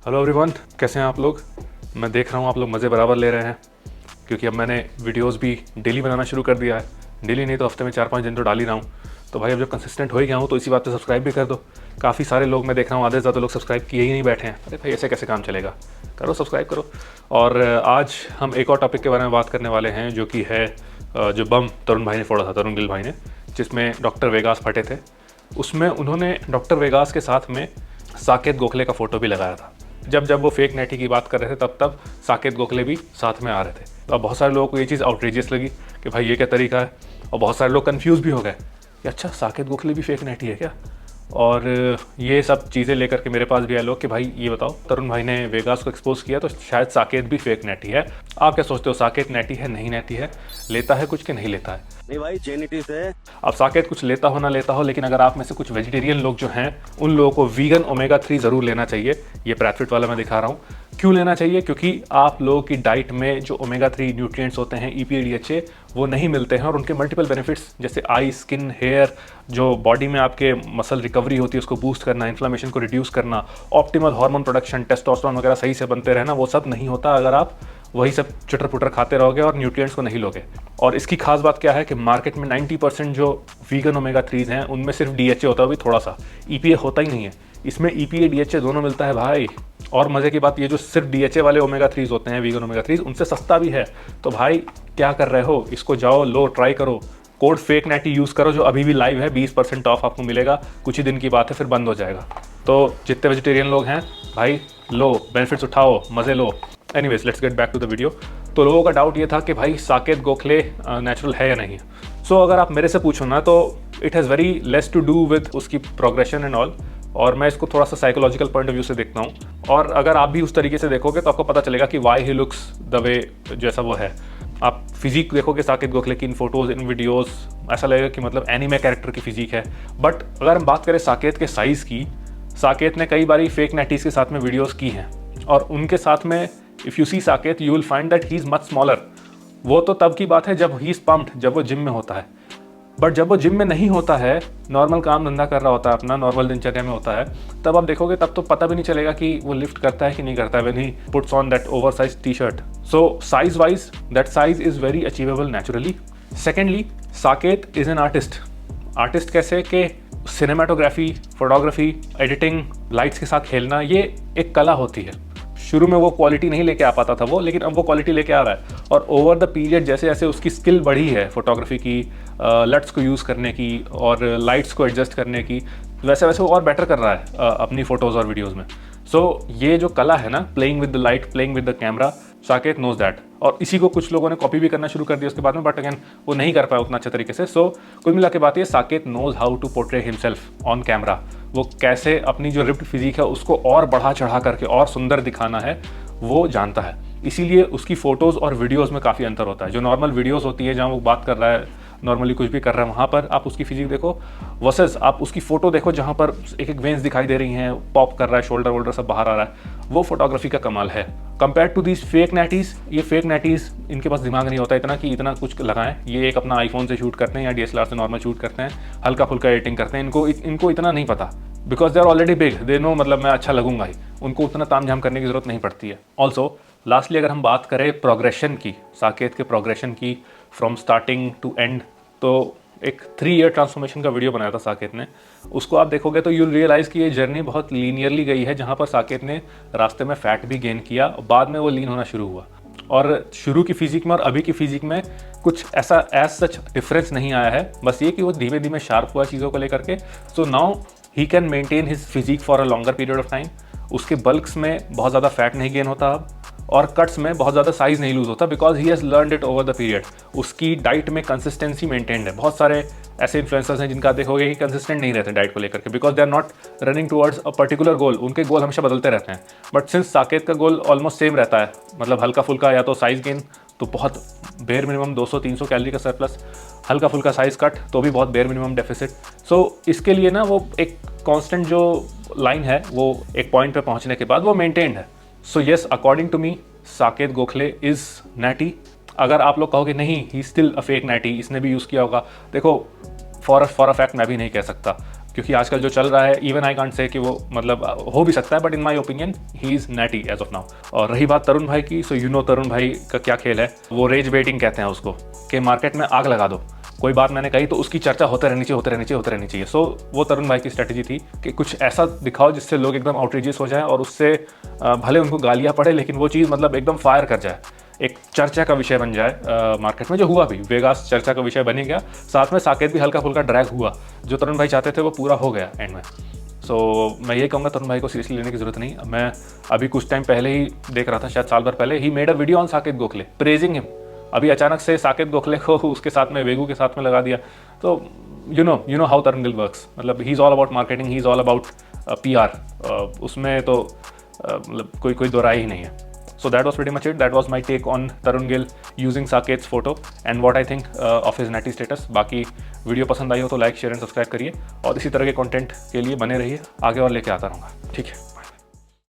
Hello everyone, कैसे हैं आप लोग। मैं देख रहा हूँ आप लोग मज़े बराबर ले रहे हैं, क्योंकि अब मैंने वीडियोस भी डेली बनाना शुरू कर दिया है। डेली नहीं तो हफ्ते में 4-5 दिन तो डाल ही रहा हूँ। तो भाई अब जब कंसिस्टेंट हो ही गया हूँ तो इसी बात पे सब्सक्राइब भी कर दो। काफ़ी सारे लोग मैं देख रहा हूँ, आधे से ज़्यादा लोग सब्सक्राइब किए ही नहीं बैठे हैं। अरे भाई ऐसे कैसे काम चलेगा, करो सब्सक्राइब करो। और आज हम एक और टॉपिक के बारे में बात करने वाले हैं, जो कि है जो बम तरुण भाई ने फोड़ा था, तरुण गिल भाई ने, जिसमें डॉक्टर वेगास फटे थे। उसमें उन्होंने डॉक्टर वेगास के साथ में साकेत गोखले का फ़ोटो भी लगाया था। जब वो फेक नेटी की बात कर रहे थे तब साकेत गोखले भी साथ में आ रहे थे। तो अब बहुत सारे लोगों को ये चीज़ आउटरेजियस लगी कि भाई ये क्या तरीका है, और बहुत सारे लोग कंफ्यूज भी हो गए कि अच्छा साकेत गोखले भी फेक नेटी है क्या। और ये सब चीज़ें लेकर के मेरे पास भी आए लोग कि भाई ये बताओ, तरुण भाई ने वेगास को एक्सपोज किया तो शायद साकेत भी फेक नेटी है। आप क्या सोचते हो, साकेत नेटी है नहीं नेटी है, लेता है कुछ कि नहीं लेता है? नहीं भाई, जेनेटिक्स है। अब साकेत कुछ लेता हो ना लेता हो, लेकिन अगर आप में से कुछ वेजिटेरियन लोग जो हैं उन लोगों को वीगन ओमेगा 3 ज़रूर लेना चाहिए। ये प्रैफिट वाला मैं दिखा रहा हूँ। क्यों लेना चाहिए? क्योंकि आप लोगों की डाइट में जो ओमेगा 3 न्यूट्रिएंट्स होते हैं, EPA DHA, वो नहीं मिलते हैं। और उनके मल्टीपल बेनिफिट्स जैसे आई, स्किन, हेयर, जो बॉडी में आपके मसल रिकवरी होती है उसको बूस्ट करना, इन्फ्लेमेशन को रिड्यूस करना, ऑप्टिमल हार्मोन प्रोडक्शन, टेस्टोस्टेरोन वगैरह सही से बनते रहना, वो सब नहीं होता अगर आप वही सब चटर पुटर खाते रहोगे और न्यूट्रिएंट्स को नहीं लोगे। और इसकी खास बात क्या है कि मार्केट में 90% जो वीगन ओमेगा 3 हैं उनमें सिर्फ DHA होता है, भी थोड़ा सा, EPA होता ही नहीं है। इसमें EPA DHA दोनों मिलता है भाई। और मज़े की बात, ये जो सिर्फ DHA वाले ओमेगा 3 होते हैं, वीगन ओमेगा 3, उनसे सस्ता भी है। तो भाई क्या कर रहे हो, इसको जाओ लो, ट्राई करो। कोड फेक नेटी यूज़ करो जो अभी भी लाइव है, 20% ऑफ आपको मिलेगा। कुछ ही दिन की बात है, फिर बंद हो जाएगा। तो जितने वेजिटेरियन लोग हैं भाई, लो बेनिफिट्स उठाओ, मज़े लो। Anyways, let's get back to the video. तो लोगों का डाउट ये था कि भाई साकेत गोखले नेचुरल है या नहीं। सो अगर आप मेरे से पूछो ना तो it has very less to do with उसकी प्रोग्रेशन एंड ऑल, और मैं इसको थोड़ा सा साइकोलॉजिकल पॉइंट ऑफ व्यू से देखता हूँ। और अगर आप भी उस तरीके से देखोगे तो आपको पता चलेगा कि why he looks the way जैसा वो है। आप फिजिक देखोगे साकेत गोखले की इन फोटोज़, इन वीडियोज़, ऐसा लगेगा कि मतलब एनीमे कैरेक्टर की फिजिक है। बट अगर हम बात करें साकेत के साइज़ की, साकेत ने कई बारी फेक नेटीज़ के साथ में वीडियोज़ की हैं, और उनके साथ में if you see Saket you will find that he is much smaller. वो तो तब की बात है जब ही इज़ पम्प्ड, जब वो जिम में होता है। बट जब वो जिम में नहीं होता है, नॉर्मल काम धंधा कर रहा होता है, अपना नॉर्मल दिनचर्या में होता है, तब आप देखोगे तब तो पता भी नहीं चलेगा कि वो लिफ्ट करता है कि नहीं करता है when he puts on that oversize T-shirt. So size wise that size is very achievable naturally. Secondly, Saket is an artist. Artist कैसे कि सिनेमाटोग्राफी, फोटोग्राफी, एडिटिंग, लाइट्स के साथ खेलना, ये एक कला होती है। शुरू में वो क्वालिटी नहीं लेके आ पाता था वो, लेकिन अब वो क्वालिटी लेके आ रहा है। और ओवर द पीरियड जैसे जैसे उसकी स्किल बढ़ी है फोटोग्राफी की, लट्स को यूज़ करने की और लाइट्स को एडजस्ट करने की, वैसे वैसे वो और बेटर कर रहा है अपनी फ़ोटोज़ और वीडियोज़ में। सो ये जो कला है ना, playing with the light, playing with the camera, Saket knows that. और इसी को कुछ लोगों ने कॉपी भी करना शुरू कर दिया उसके बाद में, बट अगेन वो नहीं कर पाया उतना अच्छे तरीके से। सो कुल मिला के बात ये, Saket knows how to portray himself on camera. वो कैसे अपनी जो रिप्ड फिजिक है उसको और बढ़ा चढ़ा करके और सुंदर दिखाना है, वो जानता है। इसीलिए उसकी फ़ोटोज़ और वीडियोज़ में काफ़ी अंतर होता है। जो नॉर्मल वीडियोज़ होती है जहाँ वो बात कर रहा है, नॉर्मली कुछ भी कर रहा है, वहाँ पर आप उसकी फिजिक देखो, वर्सेस आप उसकी फ़ोटो देखो जहाँ पर एक एक वेंस दिखाई दे रही हैं, पॉप कर रहा है, शोल्डर वोल्डर सब बाहर आ रहा है। वो फोटोग्राफी का कमाल है। कंपेयर टू दीज फेक नेटीज़, ये फेक नेटीज़ इनके पास दिमाग नहीं होता इतना कि इतना कुछ लगाएं। ये एक अपना आईफोन से शूट करते हैं या DSLR से नॉर्मल शूट करते हैं, हल्का फुल्का एडिटिंग करते हैं। इनको इतना नहीं पता, because they are already big, they know, मतलब मैं अच्छा लगूंगा ही, उनको उतना ताम झाम करने की ज़रूरत नहीं पड़ती है। ऑल्सो लास्टली अगर हम बात करें प्रोग्रेशन की, साकेत के प्रोग्रेशन की फ्रॉम स्टार्टिंग टू एंड, तो एक 3 ईयर ट्रांसफॉर्मेशन का वीडियो बनाया था साकेत ने। उसको आप देखोगे तो यूल रियलाइज़ कि ये जर्नी बहुत लीनियरली गई है, जहाँ पर साकेत ने रास्ते में फैट भी गेन किया, बाद में वो लीन होना शुरू हुआ। और शुरू की फिजिक में और अभी की फिजिक में कुछ ऐसा एज सच डिफरेंस नहीं आया है, बस ये कि वो धीमे धीमे शार्प हुआ चीज़ों को लेकर के। So now he can maintain his physique for a longer period of time. उसके बल्क्स में बहुत ज़्यादा फैट नहीं गेन होता अब, और कट्स में बहुत ज़्यादा साइज़ नहीं लूज़ होता, because he has learned it over the period. उसकी डाइट में कंसिस्टेंसी मेंटेन्ड है। बहुत सारे ऐसे इन्फ्लुएंसर्स हैं जिनका देखोगे कि कंसिस्टेंट नहीं रहते डाइट को लेकर के, because they are not running towards a particular goal. उनके गोल हमेशा बदलते रहते हैं। बट सिंस साकेत का गोल ऑलमोस्ट सेम रहता है, मतलब हल्का फुल्का या तो साइज़ गेन, तो बहुत बेयर मिनिमम 200-300 कैलोरी का सरप्लस, हल्का फुल्का साइज़ कट तो भी बहुत बेयर मिनिमम डेफिसिट। सो इसके लिए ना वो एक कांस्टेंट जो लाइन है वो एक पॉइंट पे पहुंचने के बाद वो मेंटेन्ड है। So yes, according to me Saket Gokhale is naughty. अगर आप लोग कहोगे नहीं, ही स्टिल अ फेक नेटी, इसने भी यूज़ किया होगा, देखो फॉर अ फैक्ट मैं भी नहीं कह सकता। क्योंकि आजकल जो चल रहा है, इवन आई कांट से कि वो मतलब हो भी सकता है, but in my opinion he is natty as of now. और रही बात तरुण भाई की, सो यू नो तरुण भाई का क्या खेल है, वो रेज बेटिंग कहते हैं उसको, कि मार्केट में आग लगा दो, कोई बात मैंने कही तो उसकी चर्चा होते रहनी चाहिए। सो वो तरुण भाई की स्ट्रेटजी थी कि कुछ ऐसा दिखाओ जिससे लोग एकदम आउटरीजियस हो जाए और उससे भले उनको गालियाँ पड़े लेकिन वो चीज़ मतलब एकदम फायर कर जाए, एक चर्चा का विषय बन जाए मार्केट में, जो हुआ भी। वेगास चर्चा का विषय बन ही गया, साथ में साकेत भी हल्का फुल्का ड्रैग हुआ, जो तरुण भाई चाहते थे वो पूरा हो गया एंड में। सो मैं ये कहूँगा तरुण भाई को सीरियसली लेने की ज़रूरत नहीं। मैं अभी कुछ टाइम पहले ही देख रहा था, शायद साल भर पहले, he made a video on Saket Gokhale praising him. अभी अचानक से साकेत गोखले को उसके साथ में, वेगू के साथ में लगा दिया। तो you know how Tarun Gill works, मतलब he is all about marketing, he is all about PR, उसमें तो मतलब कोई दो राय ही नहीं है। So that was pretty much it. That was my take on Tarun Gill using Saket's photo and what I think of his natty status. बाकी video पसंद आई हो तो लाइक, शेयर एंड सब्सक्राइब करिए और इसी तरह के कंटेंट के लिए बने रहिए, आगे और लेके आता रहूँगा। ठीक है।